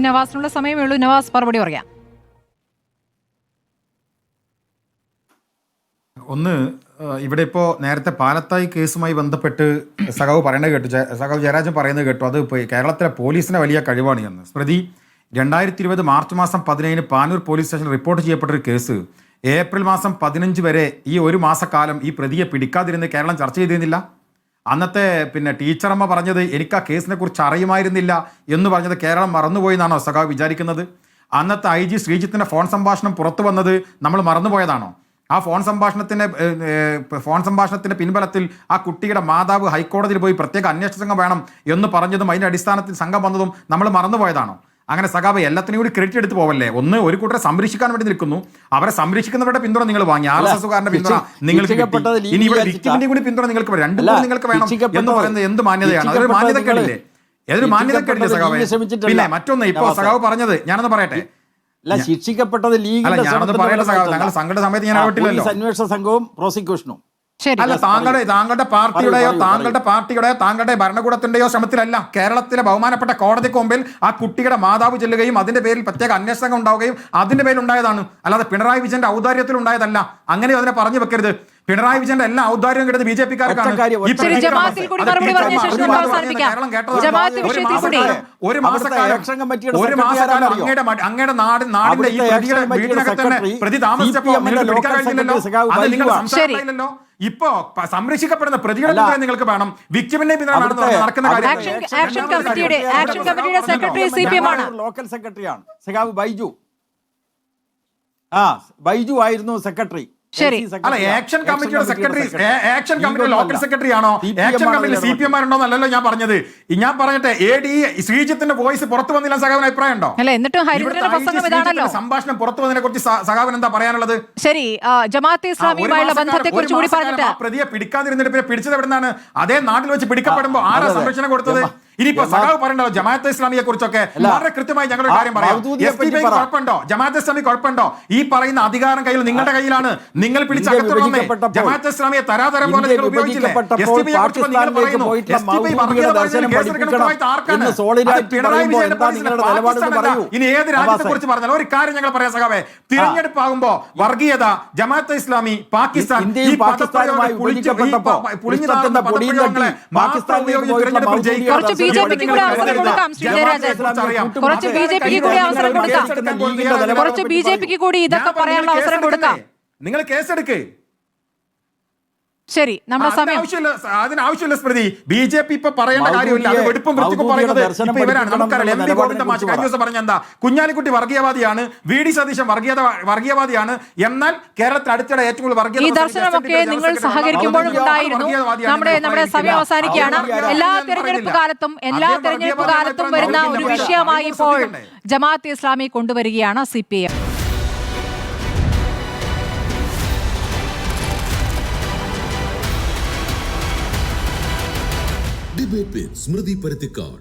നവാസിനുള്ള സമയമേ ഉള്ളൂ. നവാസ് മറുപടി പറയാം. ഒന്ന്, ഇവിടെ ഇപ്പോൾ നേരത്തെ പാലത്തായി കേസുമായി ബന്ധപ്പെട്ട് സഖാവ് പറയുന്നത് കേട്ടു, സഖാവ് ജയരാജൻ പറയുന്നത് കേട്ടു. അത് കേരളത്തിലെ പോലീസിന് വലിയ കഴിവാണ് എന്ന്. സ്മൃതി, 2020 മാർച്ച് മാസം 17 പാനൂർ പോലീസ് സ്റ്റേഷനിൽ റിപ്പോർട്ട് ചെയ്യപ്പെട്ടൊരു കേസ് ഏപ്രിൽ മാസം 15 വരെ ഈ ഒരു മാസക്കാലം ഈ പ്രതിയെ പിടിക്കാതിരുന്ന് കേരളം ചർച്ച ചെയ്തിരുന്നില്ല. അന്നത്തെ ടീച്ചറമ്മ പറഞ്ഞത് എനിക്ക് ആ കേസിനെ കുറിച്ച് അറിയുമായിരുന്നില്ല എന്ന് പറഞ്ഞത് കേരളം മറന്നുപോയി എന്നാണോ സഖാവ് വിചാരിക്കുന്നത്? അന്നത്തെ IG ശ്രീജിത്തിന്റെ ഫോൺ സംഭാഷണം പുറത്തു വന്നത് നമ്മൾ മറന്നുപോയതാണോ? ആ ഫോൺ സംഭാഷണത്തിന്റെ പിൻബലത്തിൽ ആ കുട്ടിയുടെ മാതാവ് ഹൈക്കോടതിയിൽ പോയി പ്രത്യേക അന്വേഷണ സംഘം വേണം എന്ന് പറഞ്ഞതും അതിന്റെ അടിസ്ഥാനത്തിൽ സംഘം വന്നതും നമ്മൾ മറന്നുപോയതാണോ? അങ്ങനെ സഖാവ് എല്ലാത്തിനും കൂടി ക്രെഡിറ്റ് എടുത്ത് പോവല്ലേ. ഒന്ന്, ഒരു കൂട്ടരെ സംരക്ഷിക്കാൻ വേണ്ടി നിൽക്കുന്നു, അവരെ സംരക്ഷിക്കുന്നവരുടെ പിന്തുണ നിങ്ങൾ വാങ്ങി, RSSകാരന്റെ പിന്തുണ നിങ്ങൾക്ക് കിട്ടി, ഇനി ഇവിടെ വിക്ടിമിന്റെ കൂടി പിന്തുണ നിങ്ങൾക്ക് രണ്ടും നിങ്ങൾക്ക് വേണം എന്ന് പറയുന്നത് എന്ത് മാന്യതയാണ്? അതൊരു മാന്യതക്കേടില്ലേ? ഏതൊരു മാന്യതക്കേടില്ലേ സഖാവേ? പിന്നെ മറ്റൊന്ന്, ഇപ്പോ സഖാവ് പറഞ്ഞത് ഞാനൊന്ന് പറയട്ടെ, ശിക്ഷിക്കപ്പെട്ടത് ലീഗിന്റെ സംഘടന സമയത്ത് ഞാൻ അന്വേഷണ സംഘവും പ്രോസിക്യൂഷനും അല്ല, താങ്കളുടെ പാർട്ടിയുടെയോ താങ്കളുടെ ഭരണകൂടത്തിന്റെയോ ശ്രമത്തിലല്ല. കേരളത്തിലെ ബഹുമാനപ്പെട്ട കോടതിക്ക് മുമ്പിൽ ആ കുട്ടിയുടെ മാതാവ് ചെല്ലുകയും അതിന്റെ പേരിൽ പ്രത്യേക അന്വേഷണം ഉണ്ടാവുകയും അതിന്റെ പേരിൽ ഉണ്ടായതാണ്. അല്ലാതെ പിണറായി വിജയന്റെ ഔദാര്യത്തിൽ ഉണ്ടായതല്ല. അങ്ങനെ അതിനെ പറഞ്ഞു വെക്കരുത്. പിണറായി വിജയന്റെ എല്ലാ ഔദാര്യവും കിട്ടുന്നത് BJP-ക്കാർക്കാണ്. ഒരു മാസക്കാലം അങ്ങയുടെ നാടിന്റെ ഈ വീടിനകത്ത് പ്രതി താമസിച്ചപ്പോൾ പിടിക്കാൻ കഴിഞ്ഞില്ലല്ലോ. അത് നിങ്ങൾ സംസാരിക്കില്ലല്ലോ. ഇപ്പോ സംരക്ഷിക്കപ്പെടുന്ന പ്രതികളെ നിങ്ങൾക്ക് വേണം. വിക്ടിമിന്റെ നടക്കുന്ന ലോക്കൽ സെക്രട്ടറിയാണ് സഖാവ് ബൈജു. ബൈജു ആയിരുന്നു സെക്രട്ടറി. അല്ല, ആക്ഷൻ കമ്മിറ്റിയുടെ secretary, action committee local secretary ആണോ? ആക്ഷൻ കമ്മിറ്റി CPM ഉണ്ടോന്നല്ലോ ഞാൻ പറഞ്ഞത്. ഞാൻ പറഞ്ഞിട്ട് AD ശ്രീജിത്തിന്റെ വോയിസ് പുറത്തു വന്നില്ല സഖാവിന് അഭിപ്രായം ഉണ്ടോ? സംഭാഷണം പുറത്തു വന്നതിനെ കുറിച്ച് സഖാവിന് എന്താ പറയാനുള്ളത്? ശരി, ജമാഅത്തെ ഇസ്ലാമിയുമായുള്ള ബന്ധത്തെക്കുറിച്ച് കൂടി പറഞ്ഞിട്ട് പ്രതിയെ പിടിക്കാതിരുന്നിട്ട് പിന്നെ പിടിച്ചത് എവിടുന്നാണ്? അതേ നാട്ടിൽ വെച്ച് പിടിക്കപ്പെടുമ്പോ ആരാ സംരക്ഷണം കൊടുത്തത്? ഇനിയിപ്പോ സഖാവ് പറയണ്ടോ ജമാഅത്തെ ഇസ്ലാമിയെ കുറിച്ചൊക്കെ വളരെ കൃത്യമായി ഞങ്ങളുടെ കാര്യം പറയാം. SDPI കുഴപ്പമുണ്ടോ? ജമാഅത്തെ ഇസ്ലാമി കുഴപ്പമുണ്ടോ? ഈ പറയുന്ന അധികാരം കയ്യിൽ നിങ്ങളുടെ കയ്യിലാണ്. നിങ്ങൾ പിടിച്ചകത്തുള്ളൂ. ജമാഅത്തെ ഇസ്ലാമിയെ തരാതരം പോലെ നിങ്ങൾ ഉപയോഗിച്ചില്ലേ? SDPI കുറിച്ച് നിങ്ങൾ പറയുന്നു പിണറായി വിജയന്റെ പാകിസ്ഥാനല്ല. ഇനി ഏത് രാജ്യത്തെ കുറിച്ച് പറഞ്ഞാലും ഒരു കാര്യം ഞങ്ങൾ പറയാം സഖാവേ, തിരഞ്ഞെടുപ്പ് ആകുമ്പോ വർഗീയത, ജമാഅത്തെ ഇസ്ലാമി, പാകിസ്ഥാൻ, ഈ പദപ്രയോഗങ്ങളെ തിരഞ്ഞെടുപ്പിൽ ജയിക്കാൻ BJP-ക്ക് കൂടി അവസരം കൊടുക്കാം. കുറച്ച് BJP-ക്ക് കൂടി അവസരം കൊടുക്കാം. കുറച്ച് BJP-ക്ക് കൂടി ഇതൊക്കെ പറയാനുള്ള അവസരം കൊടുക്കാം. നിങ്ങൾ കേസെടുക്ക്. ശരി, നമ്മുടെ സമയം അതിനാവശ്യമില്ല സ്മൃതി. BJP ഇപ്പൊ പറയേണ്ട കാര്യമില്ല. അത് വെടുപ്പും വൃത്തിക്കും പറയുന്നത് ഇവരാണ്. നമുക്കറിയാം MV ഗോവിന്ദ മാഷ് കഴിഞ്ഞ ദിവസം പറഞ്ഞ എന്താ? കുഞ്ഞാലിക്കുട്ടി വർഗീയവാദിയാണ്, VD സതീശൻ വർഗീയവാദിയാണ്. എന്നാൽ കേരളത്തിൽ അടുത്തിടെ ഏറ്റവും കൂടുതൽ വർഗീയ ദർശനമൊക്കെ നിങ്ങൾ സഹകരിക്കുമ്പോഴും ഉണ്ടായിരുന്നു. നമ്മുടെ സമയം അവസാനിക്കുകയാണ്. എല്ലാ തെരഞ്ഞെടുപ്പ് കാലത്തും വരുന്ന ഒരു വിഷയമായി ഇപ്പോൾ ജമാഅത്തെ ഇസ്ലാമി കൊണ്ടുവരികയാണ് CPM. ഡിബേറ്റ് വിത്ത് സ്മൃതി പരുത്തിക്കാട്.